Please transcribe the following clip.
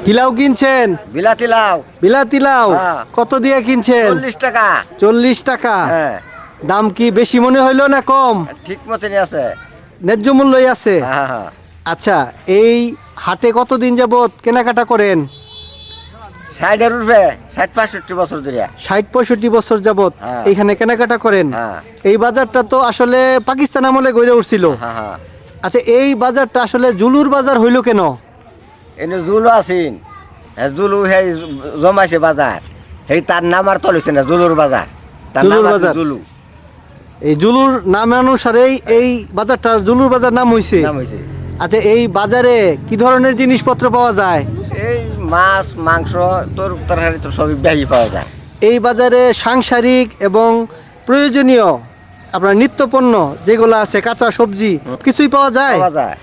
কি লাউ কিনছেন? বিলাতি লাউ। বিলাতি লাউ হ্যাঁ। কত দিয়ে কিনছেন? 40 টাকা। 40 টাকা। হ্যাঁ, দাম কি বেশি মনে হইলো না কম? ঠিক মতনই আছে। ন্যায্য মূল্যই আছে। হ্যাঁ হ্যাঁ। আচ্ছা, এই হাটে কতদিন যাবত কেনাকাটা করেন? 60 উঠবে, 60-65 বছর ধরে। 60-65 বছর যাবত হ্যাঁ। এইখানে কেনাকাটা করেন। হ্যাঁ। এই বাজারটা তো আসলে পাকিস্তান আমলে গড়ে উঠছিল। হ্যাঁ হ্যাঁ। আচ্ছা, এই বাজারটা আসলে জুলুর বাজার হইল কেন? এনে জুলু আছেন, জুলু সেই জমাইছে বাজার, সেই তার নাম আর তলিছে না, জুলুর বাজার। তার জুলুর নাম আছে বাজার। জুলু। এই জুলুর নাম অনুসারেই এই বাজারটা জুলুর বাজার নাম হইছে। নাম হয়েছে। আচ্ছা, এই বাজারে কি ধরনের জিনিসপত্র পাওয়া যায়? এই মাছ মাংস তরকারি তো সবই বেশি পাওয়া যায়। এই বাজারে সাংসারিক এবং প্রয়োজনীয় আপনার নিত্যপণ্য যেগুলো আছে, কাঁচা সবজি কিছুই পাওয়া যায়। পাওয়া যায়।